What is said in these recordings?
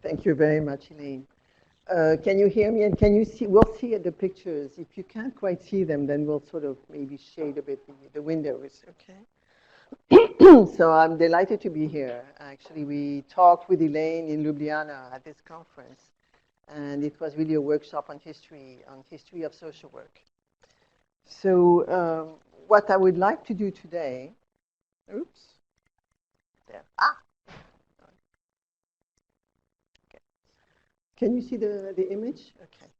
Thank you very much, Elaine. Can you hear me? And can you see? We'll see the pictures. If you can't quite see them, then we'll sort of maybe shade a bit the windows, okay? So I'm delighted to be here. Actually, we talked with Elaine in Ljubljana at this conference, and it was really a workshop on history of social work. So what I would like to do today, oops, there, can you see the image? Okay.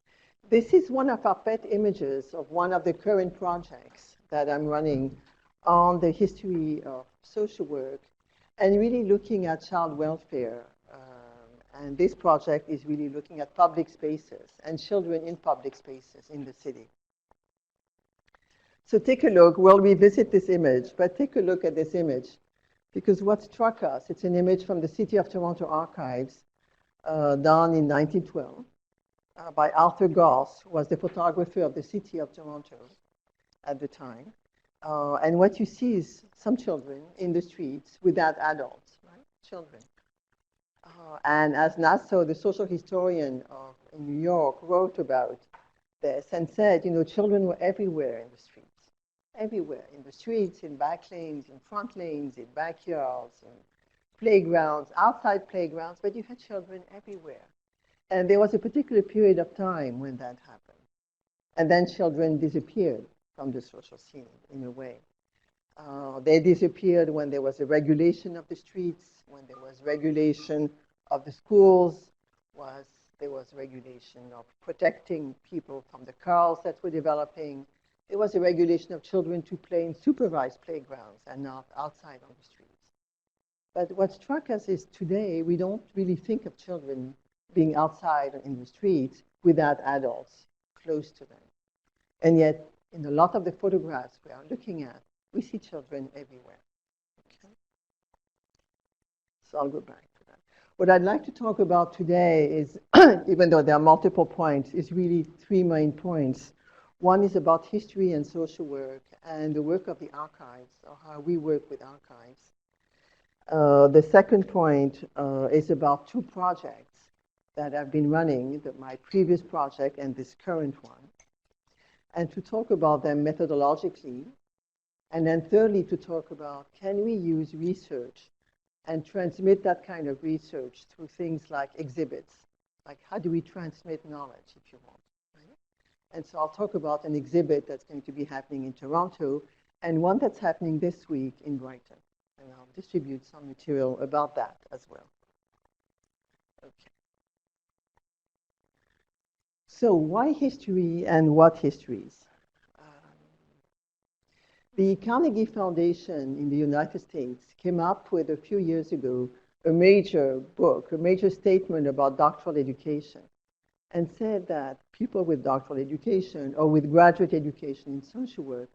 This is one of our pet images of one of the current projects that I'm running on the history of social work and really looking at child welfare. And this project is really looking at public spaces and children in public spaces in the city. So take a look. We'll revisit this image, but take a look at this image because what struck us, it's an image from the City of Toronto archives done in 1912 by Arthur Goss, who was the photographer of the City of Toronto at the time. And what you see is some children in the streets without adults, right? Children. And as Nassau, the social historian in New York, wrote about this and said, you know, children were everywhere in the streets. Everywhere, in the streets, in back lanes, in front lanes, in backyards, in playgrounds, outside playgrounds, but you had children everywhere. And there was a particular period of time when that happened. And then children disappeared from the social scene in a way. They disappeared when there was a regulation of the streets, when there was regulation of the schools, there was regulation of protecting people from the cars that were developing. There was a regulation of children to play in supervised playgrounds and not outside on the streets. But what struck us is today we don't really think of children being outside in the streets without adults close to them. And yet, in a lot of the photographs we are looking at, we see children everywhere. Okay? So I'll go back to that. What I'd like to talk about today is, even though there are multiple points, is really three main points. One is about history and social work and the work of the archives, or how we work with archives. The second point is about two projects that I've been running, my previous project and this current one, and to talk about them methodologically. And then thirdly, to talk about, can we use research and transmit that kind of research through things like exhibits? Like, how do we transmit knowledge, if you want? Right? And so I'll talk about an exhibit that's going to be happening in Toronto and one that's happening this week in Brighton. And I'll distribute some material about that as well. Okay. So why history and what histories? The Carnegie Foundation in the United States came up with a few years ago a major book, a major statement about doctoral education, and said that people with doctoral education or with graduate education in social work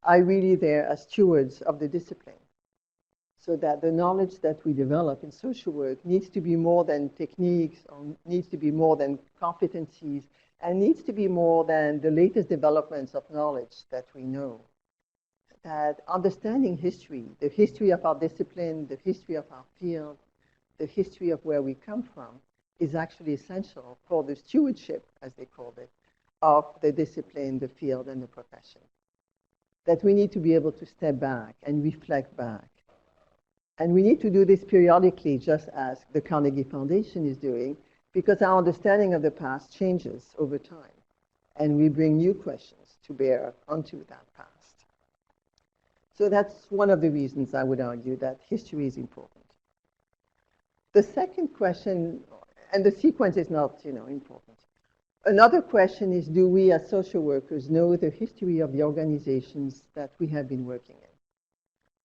are really there as stewards of the discipline. So that the knowledge that we develop in social work needs to be more than techniques, or needs to be more than competencies, and needs to be more than the latest developments of knowledge that we know. That understanding history, the history of our discipline, the history of our field, the history of where we come from, is actually essential for the stewardship, as they called it, of the discipline, the field, and the profession. That we need to be able to step back and reflect back. And we need to do this periodically, just as the Carnegie Foundation is doing, because our understanding of the past changes over time. And we bring new questions to bear onto that past. So that's one of the reasons I would argue that history is important. The second question, and the sequence is not, important. Another question is, do we as social workers know the history of the organizations that we have been working in?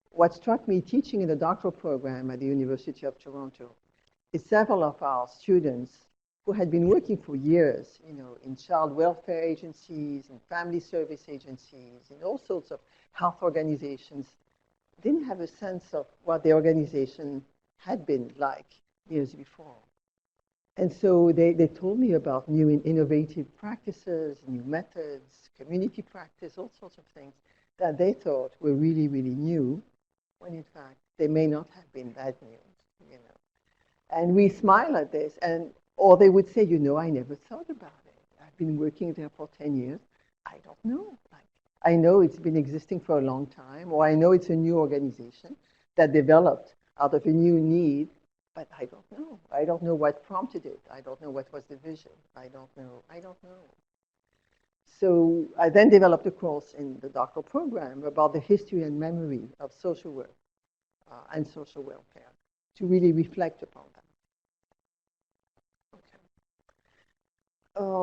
What struck me teaching in the doctoral program at the University of Toronto is several of our students who had been working for years, in child welfare agencies, in family service agencies, in all sorts of health organizations, didn't have a sense of what the organization had been like years before. And so they told me about new and innovative practices, new methods, community practice, all sorts of things that they thought were really, really new, when in fact they may not have been that new, And we smile at this, or they would say, I never thought about it. I've been working there for 10 years. I don't know. I know it's been existing for a long time, or I know it's a new organization that developed out of a new need, but I don't know. I don't know what prompted it. I don't know what was the vision. I don't know. I don't know. So I then developed a course in the doctoral program about the history and memory of social work and social welfare to really reflect upon that.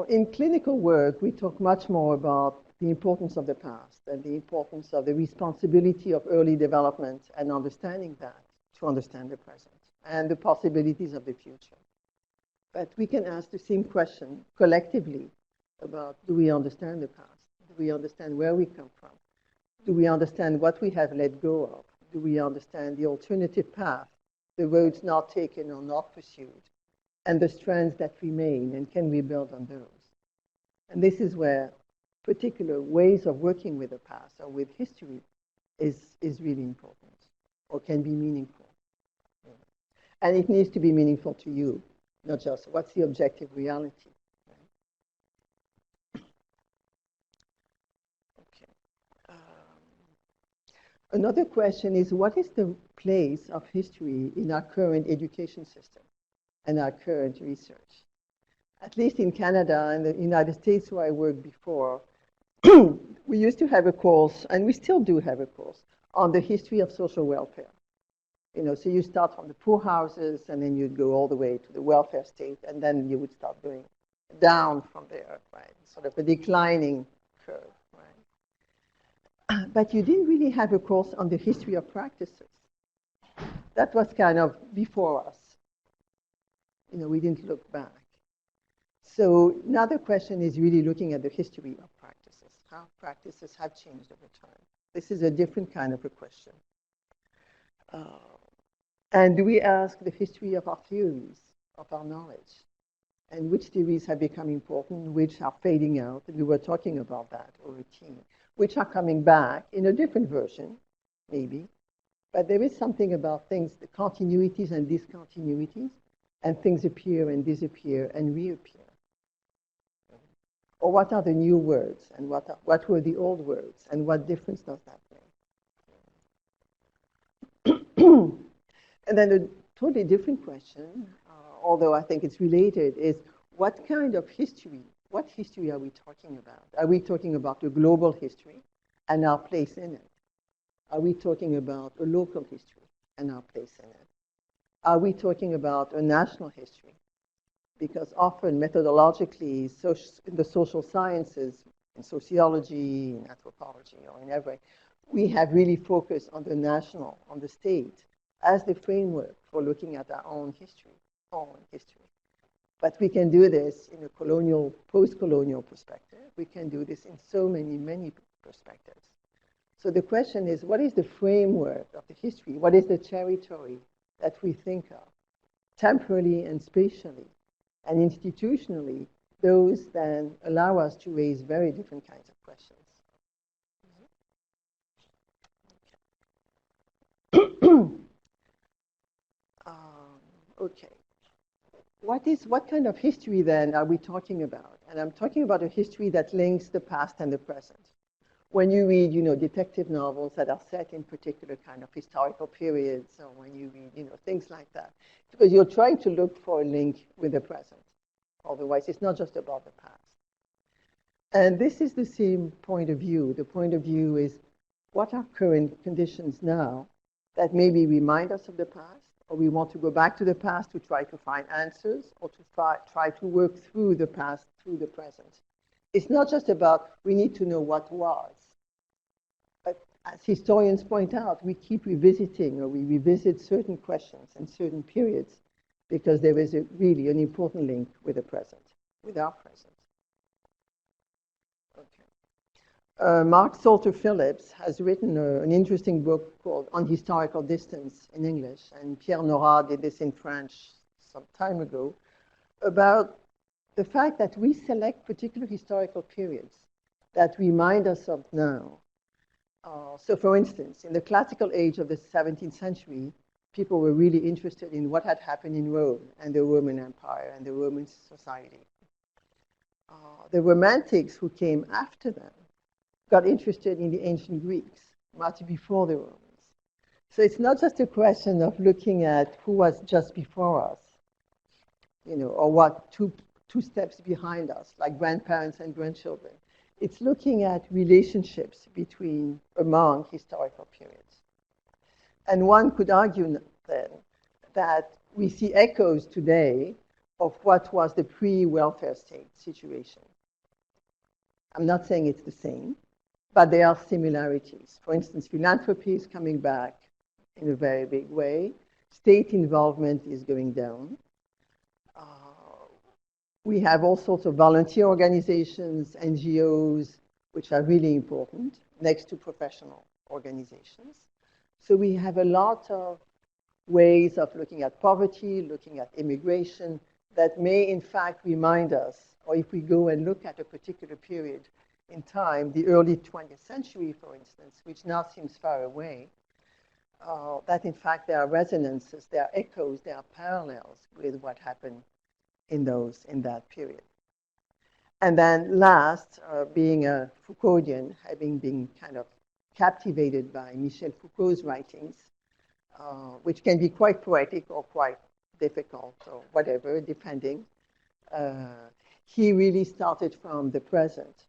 In clinical work, we talk much more about the importance of the past and the importance of the responsibility of early development and understanding that to understand the present and the possibilities of the future. But we can ask the same question collectively about, do we understand the past? Do we understand where we come from? Do we understand what we have let go of? Do we understand the alternative path, the roads not taken or not pursued, and the strands that remain, and can we build on those? And this is where particular ways of working with the past or with history is really important, or can be meaningful. And it needs to be meaningful to you, not just what's the objective reality. Right? Okay. Another question is, what is the place of history in our current education system and our current research? At least in Canada and the United States, where I worked before, we used to have a course, and we still do have a course, on the history of social welfare. So you start from the poor houses, and then you'd go all the way to the welfare state, and then you would start going down from there, right? Sort of a declining curve, right? But you didn't really have a course on the history of practices. That was kind of before us. We didn't look back. So another question is really looking at the history of practices, how practices have changed over time. This is a different kind of a question. And do we ask the history of our theories, of our knowledge, and which theories have become important, which are fading out, and we were talking about that over tea, which are coming back in a different version, maybe, but there is something about things, the continuities and discontinuities, and things appear and disappear and reappear. Or what are the new words, and what were the old words, and what difference does that make? And then a totally different question, although I think it's related, is what kind of history, what history are we talking about? Are we talking about a global history and our place in it? Are we talking about a local history and our place in it? Are we talking about a national history? Because often, methodologically, in the social sciences, in sociology, in anthropology, or in every, we have really focused on the national, on the state, as the framework for looking at our own history, But we can do this in a colonial, post-colonial perspective. We can do this in so many perspectives. So the question is, what is the framework of the history? What is the territory that we think of, temporally and spatially, and institutionally? Those then allow us to raise very different kinds of questions. Okay. What kind of history then are we talking about? And I'm talking about a history that links the past and the present. When you read, detective novels that are set in particular kind of historical periods, or when you read, things like that, because you're trying to look for a link with the present. Otherwise, it's not just about the past. And this is the same point of view. The point of view is, what are current conditions now that maybe remind us of the past, or we want to go back to the past to try to find answers, or to try to work through the past, through the present. It's not just about, we need to know what was. But as historians point out, we keep revisiting, or we revisit certain questions and certain periods, because there is really an important link with the present, with our present. Mark Salter Phillips has written an interesting book called On Historical Distance in English, and Pierre Nora did this in French some time ago, about the fact that we select particular historical periods that remind us of now. So for instance, in the classical age of the 17th century, people were really interested in what had happened in Rome and the Roman Empire and the Roman society. The Romantics who came after them got interested in the ancient Greeks much before the Romans. So it's not just a question of looking at who was just before us, or what two steps behind us, like grandparents and grandchildren. It's looking at relationships among historical periods. And one could argue then that we see echoes today of what was the pre-welfare state situation. I'm not saying it's the same, but there are similarities. For instance, philanthropy is coming back in a very big way. State involvement is going down. We have all sorts of volunteer organizations, NGOs, which are really important, next to professional organizations. So we have a lot of ways of looking at poverty, looking at immigration, that may in fact remind us, or if we go and look at a particular period in time, the early 20th century, for instance, which now seems far away, that in fact there are resonances, there are echoes, there are parallels with what happened in that period. And then last, being a Foucauldian, having been kind of captivated by Michel Foucault's writings, which can be quite poetic or quite difficult or whatever, depending. He really started from the present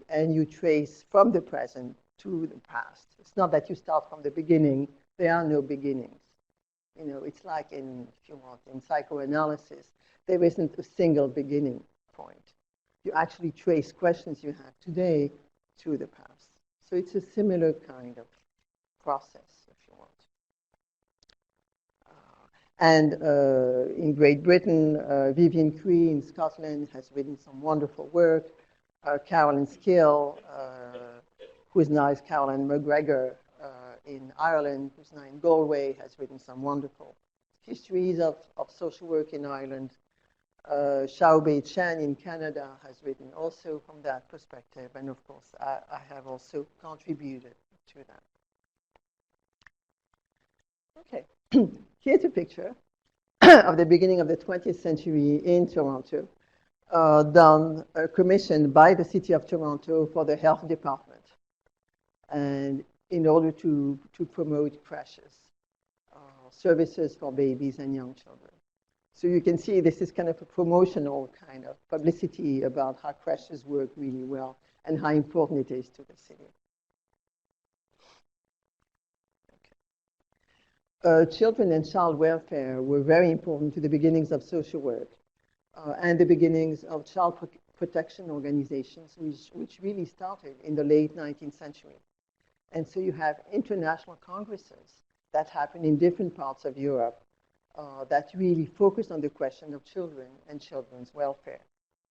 and you trace from the present to the past. It's not that you start from the beginning. There are no beginnings. It's like if you want, in psychoanalysis, there isn't a single beginning point. You actually trace questions you have today to the past. So it's a similar kind of process, if you want. And in Great Britain, Vivian Cree in Scotland has written some wonderful work. Carolyn Skill, who is now Caroline McGregor in Ireland, who's now in Galway, has written some wonderful histories of social work in Ireland. Xiaobei Chen in Canada has written also from that perspective, and of course I have also contributed to that. Okay, here's a picture of the beginning of the 20th century in Toronto, commissioned by the City of Toronto for the health department, and in order to promote creches, services for babies and young children. So you can see this is kind of a promotional kind of publicity about how creches work really well and how important it is to the city. Okay. Children and child welfare were very important to the beginnings of social work and the beginnings of child protection organizations, which really started in the late 19th century. And so you have international congresses that happen in different parts of Europe that really focus on the question of children and children's welfare.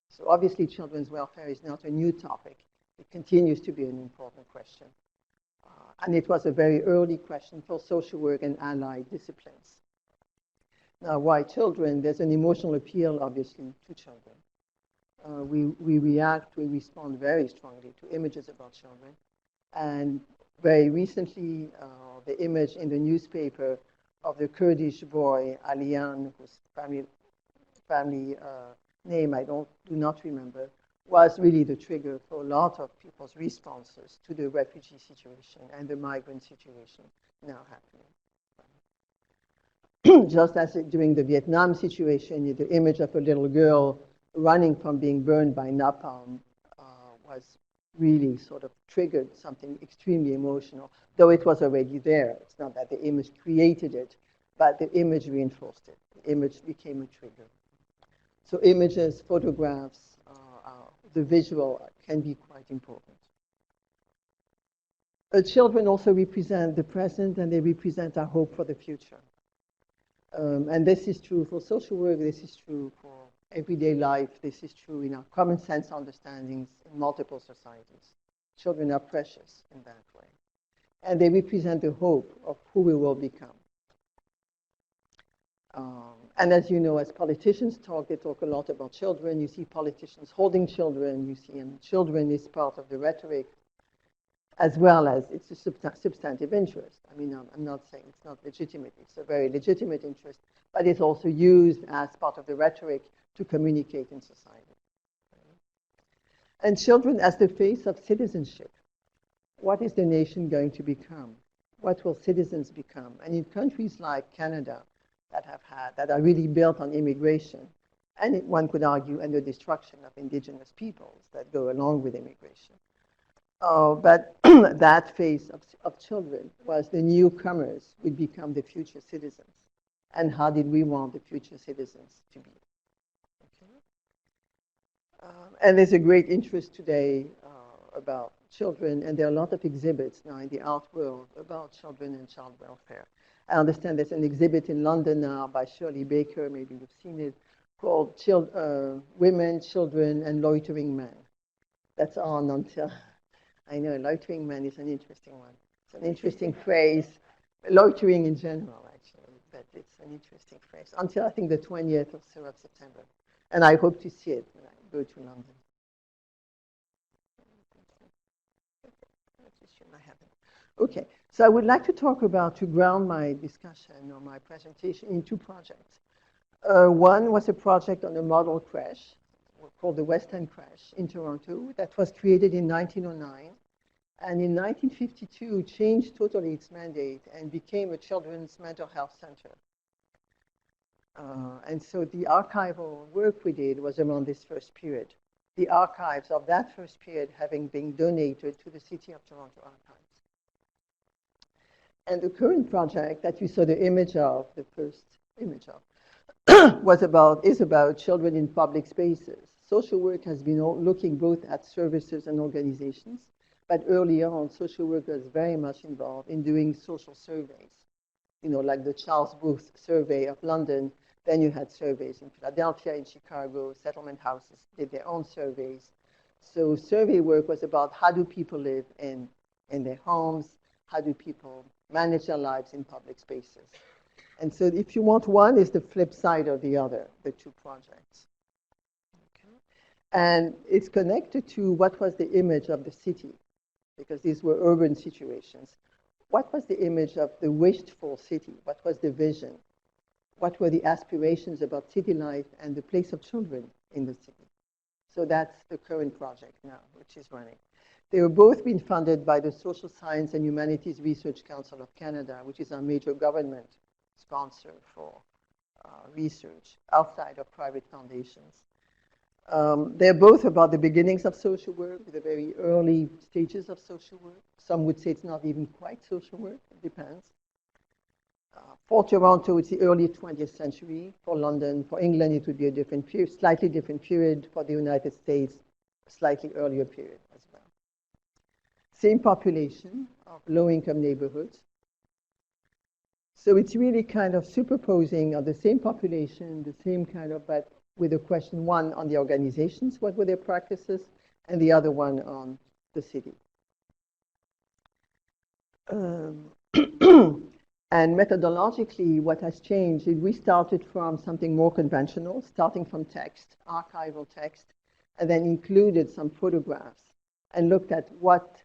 So obviously children's welfare is not a new topic. It continues to be an important question. And it was a very early question for social work and allied disciplines. Now, why children? There's an emotional appeal, obviously, to children. We respond very strongly to images about children. And very recently, the image in the newspaper of the Kurdish boy, Aliyan, whose family name I do not remember, was really the trigger for a lot of people's responses to the refugee situation and the migrant situation now happening. Just as during the Vietnam situation, the image of a little girl running from being burned by napalm was really sort of triggered something extremely emotional, though it was already there. It's not that the image created it, but the image reinforced it. The image became a trigger. So images, photographs, the visual can be quite important. Children also represent the present, and they represent our hope for the future. And this is true for social work, this is true for everyday life, this is true in our common sense understandings in multiple societies. Children are precious in that way. And they represent the hope of who we will become. And as you know, as politicians talk, they talk a lot about children. You see politicians holding children. You see children is part of the rhetoric. as well as it's a substantive interest. I mean, I'm not saying it's not legitimate. It's a very legitimate interest, but it's also used as part of the rhetoric to communicate in society. And children as the face of citizenship. What is the nation going to become? What will citizens become? And in countries like Canada that are really built on immigration, and one could argue, and the destruction of indigenous peoples that go along with immigration. But that phase of children was the newcomers would become the future citizens. And how did we want the future citizens to be? Okay. And there's a great interest today about children, and there are a lot of exhibits now in the art world about children and child welfare. I understand there's an exhibit in London now by Shirley Baker, maybe you've seen it, called Women, Children, and Loitering Men. That's on until, I know, loitering man is an interesting one. It's an interesting phrase. Loitering in general, actually, but it's an interesting phrase. Until, I think, the 20th or so of September. And I hope to see it when I go to London. Okay, so I would like to talk about, to ground my discussion or my presentation in two projects. One was a project on a model crash called the West End Crash in Toronto that was created in 1909. And in 1952, changed totally its mandate and became a children's mental health center. And so the archival work we did was around this first period. The archives of that first period having been donated to the City of Toronto Archives. And the current project that you saw the image of, the first image of, is about children in public spaces. Social work has been looking both at services and organizations, but early on, social work was very much involved in doing social surveys. You know, like the Charles Booth survey of London. Then you had surveys in Philadelphia, in Chicago. Settlement houses did their own surveys. So survey work was about how do people live in their homes? How do people manage their lives in public spaces? And so if you want, one is the flip side of the other, the two projects. Okay. And it's connected to what was the image of the city, because these were urban situations. What was the image of the wished for city? What was the vision? What were the aspirations about city life and the place of children in the city? So that's the current project now, which is running. They were both being funded by the Social Science and Humanities Research Council of Canada, which is our major government sponsor for research outside of private foundations. They're both about the beginnings of social work, the very early stages of social work. Some would say it's not even quite social work, it depends. For Toronto, it's the early 20th century. For London, for England, it would be a different period, slightly different period. For the United States, a slightly earlier period as well. Same population of low-income neighborhoods. So it's really kind of superposing of the same population, the same kind of, but with a question, one on the organizations, what were their practices, and the other one on the city. And methodologically, what has changed is we started from something more conventional, starting from text, archival text, and then included some photographs and looked at what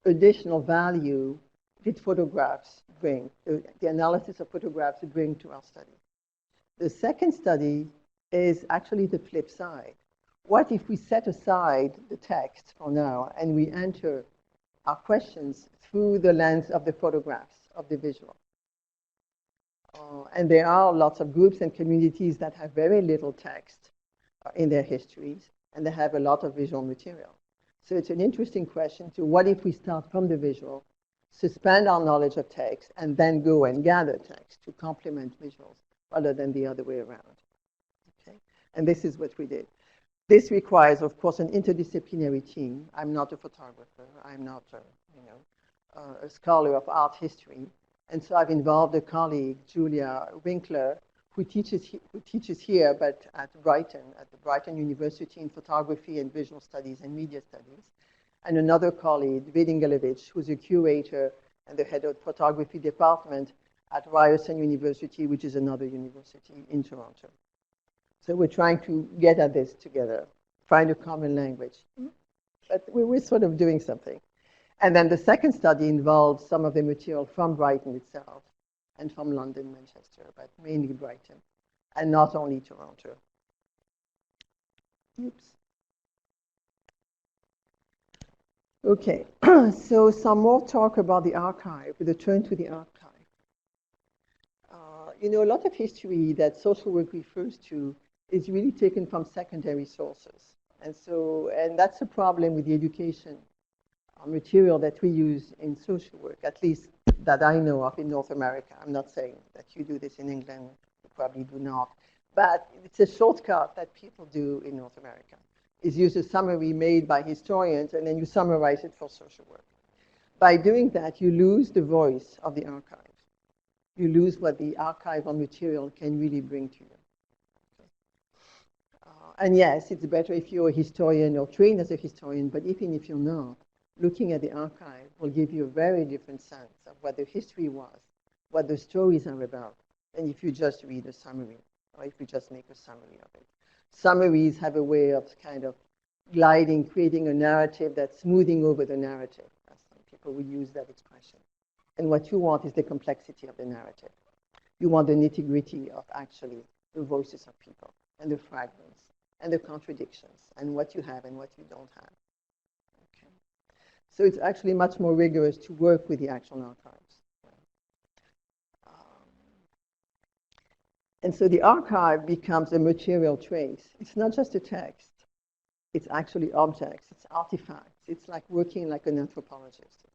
additional value did photographs bring, the analysis of photographs bring to our study. The second study is actually the flip side. What if we set aside the text for now and we enter our questions through the lens of the photographs, of the visual? And there are lots of groups and communities that have very little text in their histories, and they have a lot of visual material. So it's an interesting question to what if we start from the visual, suspend our knowledge of text, and then go and gather text to complement visuals, rather than the other way around. Okay? And this is what we did. This requires, of course, an interdisciplinary team. I'm not a photographer. I'm not a scholar of art history. And so I've involved a colleague, Julia Winkler, who teaches here, but at Brighton, at the Brighton University in Photography and Visual Studies and Media Studies, and another colleague, Vidin Galevich, who's a curator and the head of photography department at Ryerson University, which is another university in Toronto. So we're trying to get at this together, find a common language. But we're sort of doing something. And then the second study involves some of the material from Brighton itself and from London, Manchester, but mainly Brighton, and not only Toronto. Oops. Okay, so some more talk about the archive, with a turn to the archive. You know, a lot of history that social work refers to is really taken from secondary sources. And that's a problem with the education material that we use in social work, at least that I know of in North America. I'm not saying that you do this in England, you probably do not. But it's a shortcut that people do in North America, is use a summary made by historians, and then you summarize it for social work. By doing that, you lose the voice of the archive. You lose what the archival material can really bring to you. And yes, it's better if you're a historian or trained as a historian, but even if you're not, looking at the archive will give you a very different sense of what the history was, what the stories are about, than if you just read a summary, or if you just make a summary of it. Summaries have a way of kind of gliding, creating a narrative that's smoothing over the narrative, as some people would use that expression. And what you want is the complexity of the narrative. You want the nitty-gritty of actually the voices of people, and the fragments, and the contradictions, and what you have and what you don't have. Okay. So it's actually much more rigorous to work with the actual archives. And so the archive becomes a material trace. It's not just a text. It's actually objects. It's artifacts. It's like working like an anthropologist.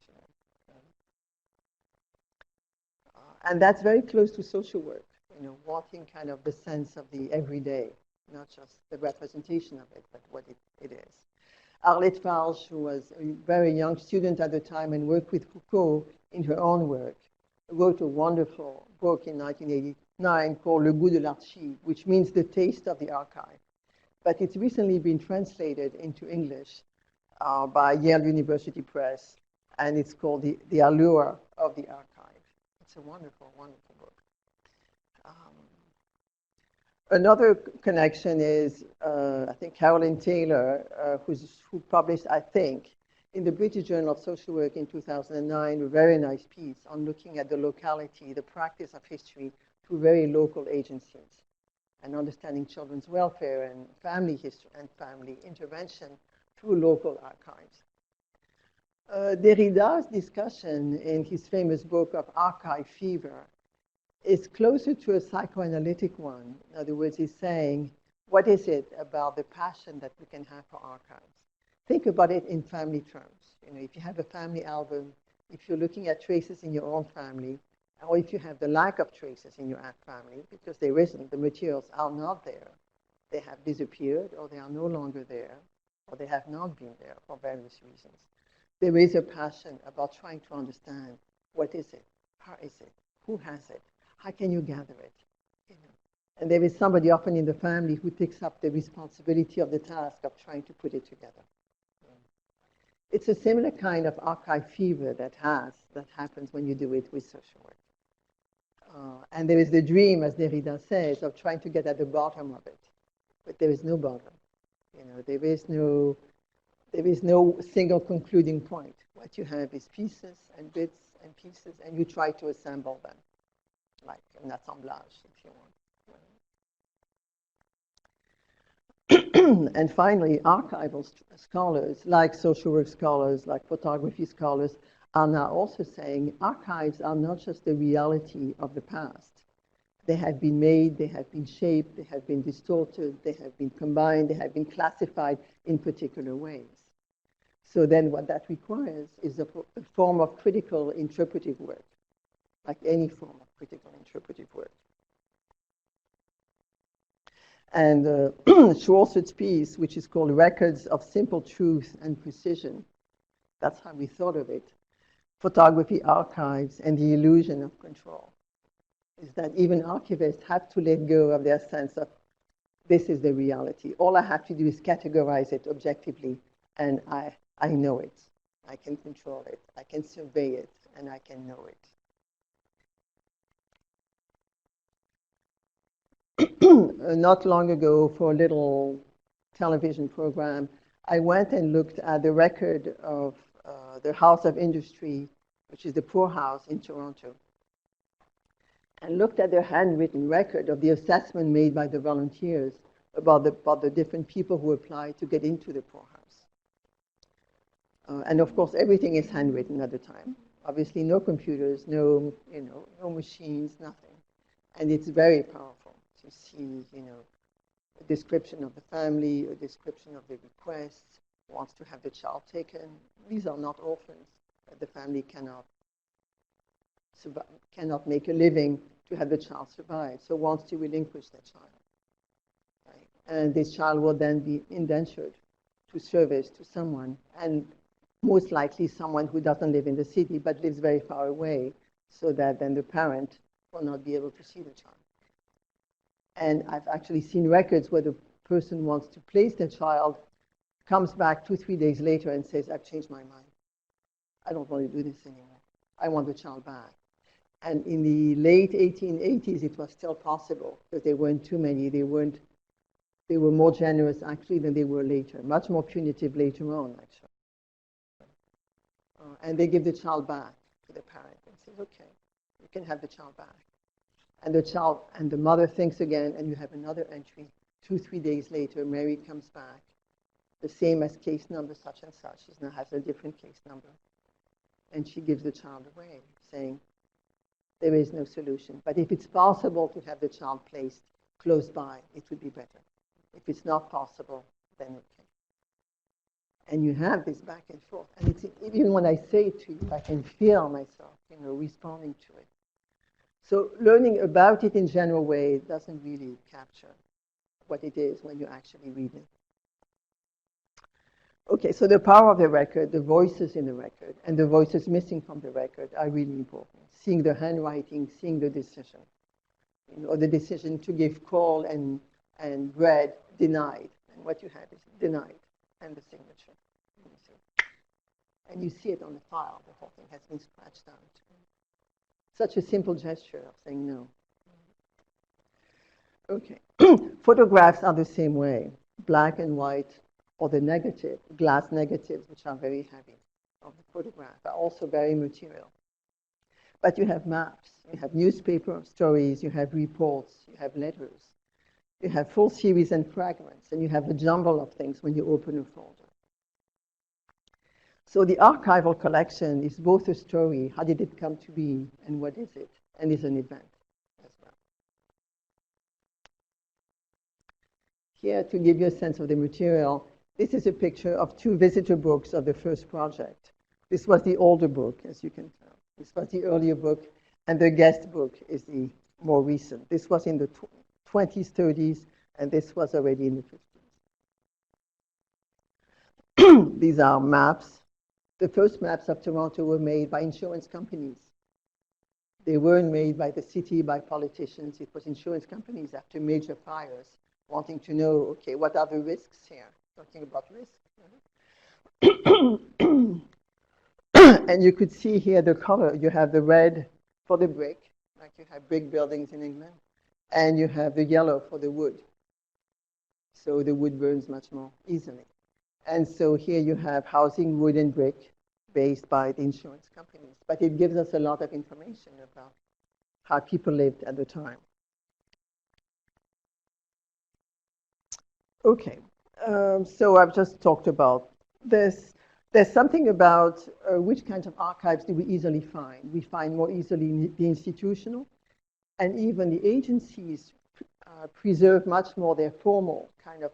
And that's very close to social work, you know, wanting kind of the sense of the everyday, not just the representation of it, but what it is. Arlette Falch, who was a very young student at the time and worked with Foucault in her own work, wrote a wonderful book in 1989 called Le goût de l'archive, which means the taste of the archive. But it's recently been translated into English by Yale University Press, and it's called The Allure of the Archive. It's a wonderful, wonderful book. Another connection is, I think, Carolyn Taylor, who published, I think, in the British Journal of Social Work in 2009, a very nice piece on looking at the locality, the practice of history through very local agencies, and understanding children's welfare and family history and family intervention through local archives. Derrida's discussion in his famous book of Archive Fever is closer to a psychoanalytic one. In other words, he's saying, what is it about the passion that we can have for archives? Think about it in family terms. You know, if you have a family album, if you're looking at traces in your own family, or if you have the lack of traces in your family, because there isn't, the materials are not there. They have disappeared, or they are no longer there, or they have not been there for various reasons. There is a passion about trying to understand what is it, how is it, who has it, how can you gather it? You know? And there is somebody often in the family who takes up the responsibility of the task of trying to put it together. It's a similar kind of archive fever that happens when you do it with social work. And there is the dream, as Derrida says, of trying to get at the bottom of it. But there is no bottom. You know, there is no single concluding point. What you have is pieces and bits and pieces, and you try to assemble them, like an assemblage, if you want. And finally, archival scholars, like social work scholars, like photography scholars, are now also saying archives are not just the reality of the past. They have been made, they have been shaped, they have been distorted, they have been combined, they have been classified in particular ways. So then what that requires is a form of critical interpretive work, like any form of critical interpretive work. And Schwarzer's piece, which is called Records of Simple Truth and Precision, that's how we thought of it, photography archives and the illusion of control, is that even archivists have to let go of their sense of this is the reality. All I have to do is categorize it objectively, and I know it. I can control it. I can survey it, and I can know it. Not long ago, for a little television program, I went and looked at the record of the House of Industry, which is the poorhouse in Toronto, and looked at their handwritten record of the assessment made by the volunteers about the different people who applied to get into the poorhouse. And of course, everything is handwritten at the time. Obviously, no computers, no machines, nothing. And it's very powerful to see, a description of the family, a description of the requests, wants to have the child taken. These are not orphans. The family cannot make a living to have the child survive, so wants to relinquish the child. Right? And this child will then be indentured to service to someone, and most likely someone who doesn't live in the city but lives very far away, so that then the parent will not be able to see the child. And I've actually seen records where the person wants to place the child, comes back 2-3 days later and says, I've changed my mind. I don't want to do this anymore. I want the child back. And in the late 1880s, it was still possible because there weren't too many. They were more generous, actually, than they were later, much more punitive later on, actually. And they give the child back to the parent and says, okay, you can have the child back. And the mother thinks again, and you have another entry. 2-3 days later, Mary comes back, the same as case number such and such. She now has a different case number. And she gives the child away, saying, there is no solution. But if it's possible to have the child placed close by, it would be better. If it's not possible, then okay. And you have this back and forth. And it's, even when I say it to you, I can feel myself, responding to it. So learning about it in general way doesn't really capture what it is when you actually read it. Okay, so the power of the record, the voices in the record, and the voices missing from the record are really important. Seeing the handwriting, seeing the decision, the decision to give coal and bread denied, and what you have is denied, and the signature. And you see it on the file. The whole thing has been scratched out. Such a simple gesture of saying no. Okay, photographs are the same way, black and white, or the negative, glass negatives, which are very heavy, of the photograph, are also very material. But you have maps, you have newspaper stories, you have reports, you have letters, you have full series and fragments, and you have a jumble of things when you open a folder. So the archival collection is both a story, how did it come to be, and what is it, and is an event as well. Here, to give you a sense of the material, this is a picture of 2 visitor books of the first project. This was the older book, as you can tell. This was the earlier book, and the guest book is the more recent. This was in the 20s, 30s, and this was already in the 50s. These are maps. The first maps of Toronto were made by insurance companies. They weren't made by the city, by politicians. It was insurance companies after major fires wanting to know, okay, what are the risks here? Talking about risk. And you could see here the color. You have the red for the brick, like you have brick buildings in England, and you have the yellow for the wood. So the wood burns much more easily. And so here you have housing, wood, and brick based by the insurance companies. But it gives us a lot of information about how people lived at the time. Okay, so I've just talked about this. There's something about which kinds of archives do we easily find. We find more easily the institutional, and even the agencies preserve much more their formal kind of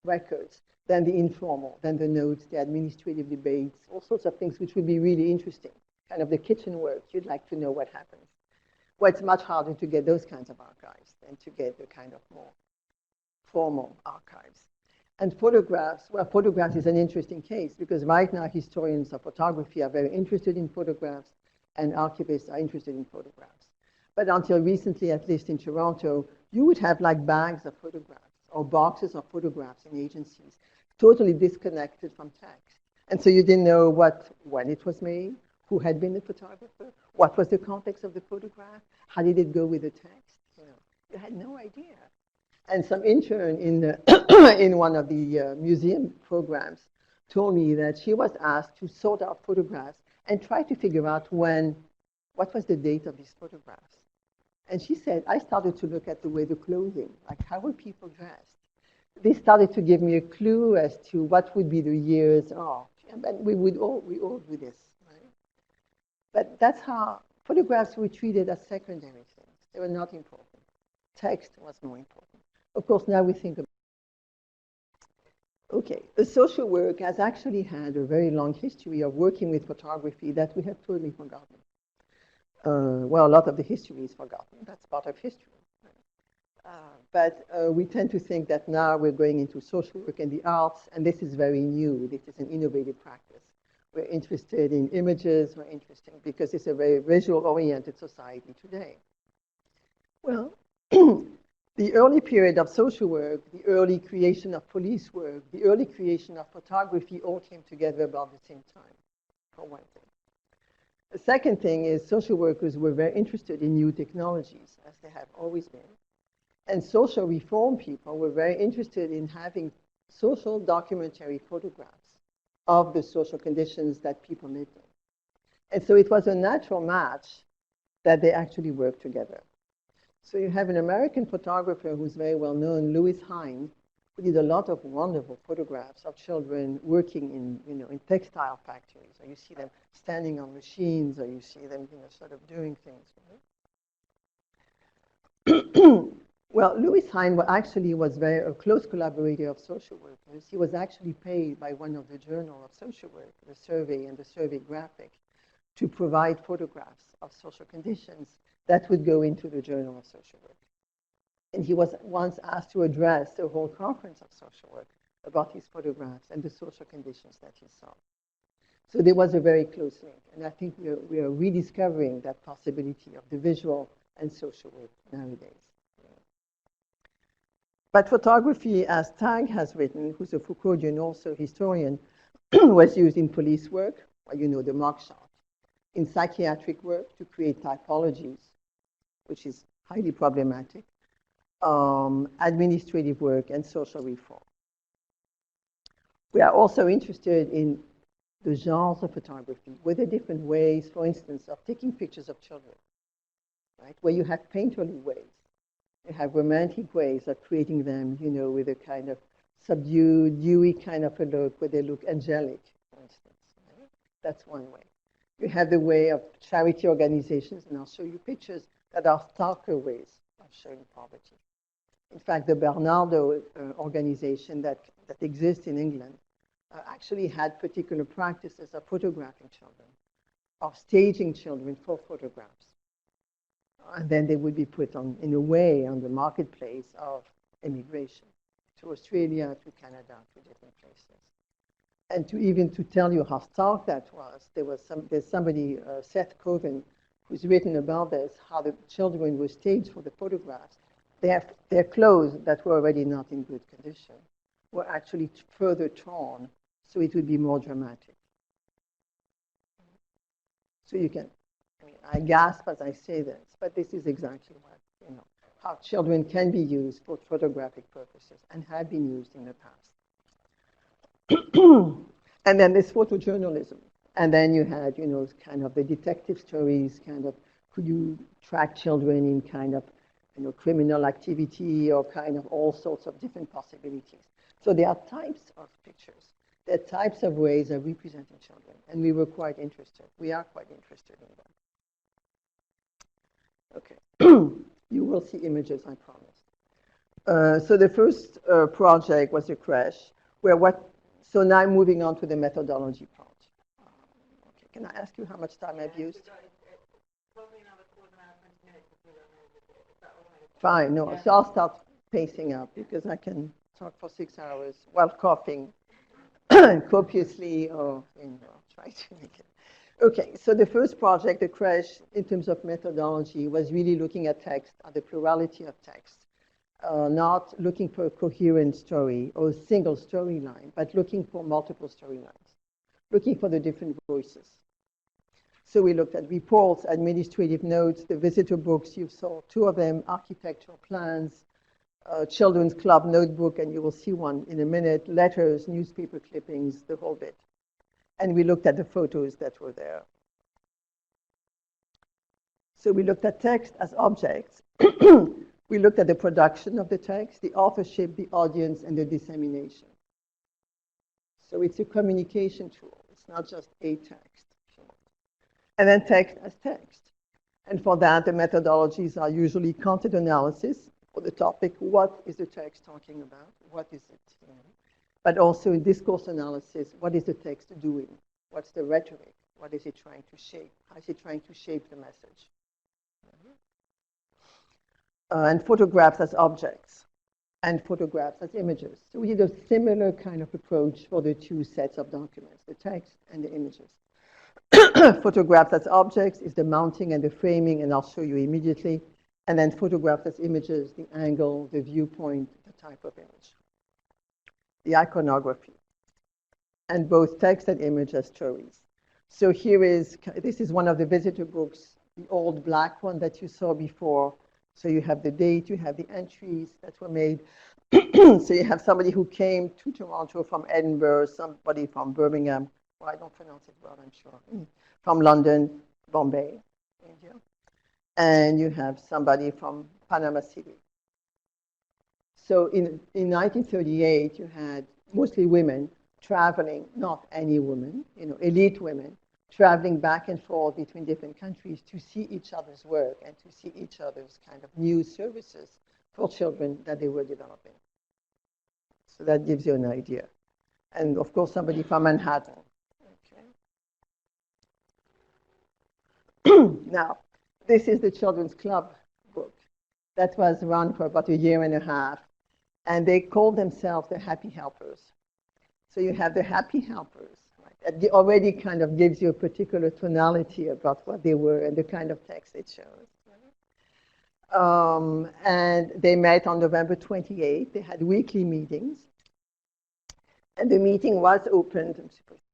records than the informal, than the notes, the administrative debates, all sorts of things which would be really interesting, kind of the kitchen work. You'd like to know what happens. Well, it's much harder to get those kinds of archives than to get the kind of more formal archives. And photographs, well, photographs is an interesting case because right now historians of photography are very interested in photographs and archivists are interested in photographs. But until recently, at least in Toronto, you would have like bags of photographs or boxes of photographs in agencies, totally disconnected from text. And so you didn't know when it was made, who had been the photographer, what was the context of the photograph, how did it go with the text, you had no idea. And some intern in, in one of the museum programs told me that she was asked to sort out photographs and try to figure out what was the date of these photographs. And she said, I started to look at the way the clothing, like how were people dressed? They started to give me a clue as to what would be the years. Oh, and we all do this, right? But that's how photographs were treated as secondary things. They were not important. Text was more important. Of course, now we think about. Okay, the social work has actually had a very long history of working with photography that we have totally forgotten. Well, a lot of the history is forgotten. That's part of history. But we tend to think that now we're going into social work and the arts, and this is very new. This is an innovative practice. We're interested in images. We're interested because it's a very visual-oriented society today. Well, the early period of social work, the early creation of police work, the early creation of photography all came together about the same time, for one thing. The second thing is social workers were very interested in new technologies, as they have always been. And social reform people were very interested in having social documentary photographs of the social conditions that people lived in. And so it was a natural match that they actually worked together. So you have an American photographer who's very well known, Louis Hine, who did a lot of wonderful photographs of children working in textile factories, or you see them standing on machines, or you see them sort of doing things. Right? Well, Louis Hine actually was a close collaborator of social workers. He was actually paid by one of the journal of social work, the Survey and the Survey Graphic, to provide photographs of social conditions that would go into the Journal of Social Work. And he was once asked to address a whole conference of social work about his photographs and the social conditions that he saw. So there was a very close link. And I think we are rediscovering that possibility of the visual and social work nowadays. But photography, as Tag has written, who's a Foucauldian also historian, was used in police work, or the mugshot, in psychiatric work to create typologies, which is highly problematic, administrative work, and social reform. We are also interested in the genres of photography. Were there different ways, for instance, of taking pictures of children, right? Where you have painterly ways. You have romantic ways of creating them, with a kind of subdued, dewy kind of a look, where they look angelic, for instance. Right? That's one way. You have the way of charity organizations, and I'll show you pictures that are starker ways of showing poverty. In fact, the Bernardo organization that exists in England actually had particular practices of photographing children, of staging children for photographs. And then they would be put on, in a way, on the marketplace of immigration to Australia, to Canada, to different places. And to tell you how stark that was, there's somebody, Seth Coven, who's written about this, how the children were staged for the photographs. Their clothes that were already not in good condition were actually further torn, so it would be more dramatic. So you can, I gasp as I say this, but this is exactly what, how children can be used for photographic purposes and have been used in the past. And then there's photojournalism. And then you had, kind of the detective stories, kind of, could you track children in kind of, criminal activity or kind of all sorts of different possibilities. So there are types of pictures. There are types of ways of representing children. And we were quite interested. We are quite interested in them. Okay. You will see images, I promise. So the first project was a crash, so now I'm moving on to the methodology part. Okay, can I ask you how much time I've used? Fine, no, so I'll start pacing up because I can talk for 6 hours while coughing copiously or try to make it. Okay, so the first project, the crash, in terms of methodology, was really looking at text, at the plurality of text, not looking for a coherent story or a single storyline, but looking for multiple storylines, looking for the different voices. So we looked at reports, administrative notes, the visitor books. You saw 2 of them, architectural plans, children's club notebook, and you will see one in a minute, letters, newspaper clippings, the whole bit. And we looked at the photos that were there. So we looked at text as objects. We looked at the production of the text, the authorship, the audience, and the dissemination. So it's a communication tool. It's not just a text. And then text as text. And for that, the methodologies are usually content analysis for the topic. What is the text talking about? What is it? But also in discourse analysis, what is the text doing? What's the rhetoric? What is it trying to shape? How is it trying to shape the message? And photographs as objects, and photographs as images. So we did a similar kind of approach for the two sets of documents, the text and the images. Photographs as objects is the mounting and the framing, and I'll show you immediately. And then photographs as images, the angle, the viewpoint, the type of image. The iconography. And both text and image as stories. So this is one of the visitor books, the old black one that you saw before. So you have the date, you have the entries that were made. So you have somebody who came to Toronto from Edinburgh, somebody from Birmingham. Well, I don't pronounce it well, I'm sure. From London, Bombay, India. And you have somebody from Panama City. So in 1938, you had mostly women traveling, not any women, elite women, traveling back and forth between different countries to see each other's work and to see each other's kind of new services for children that they were developing. So that gives you an idea. And of course, somebody from Manhattan. Okay. Now, this is the Children's Club book that was run for about a year and a half. And they called themselves the Happy Helpers. So you have the Happy Helpers. It already kind of gives you a particular tonality about what they were and the kind of text it shows. And they met on November 28th. They had weekly meetings. And the meeting was opened.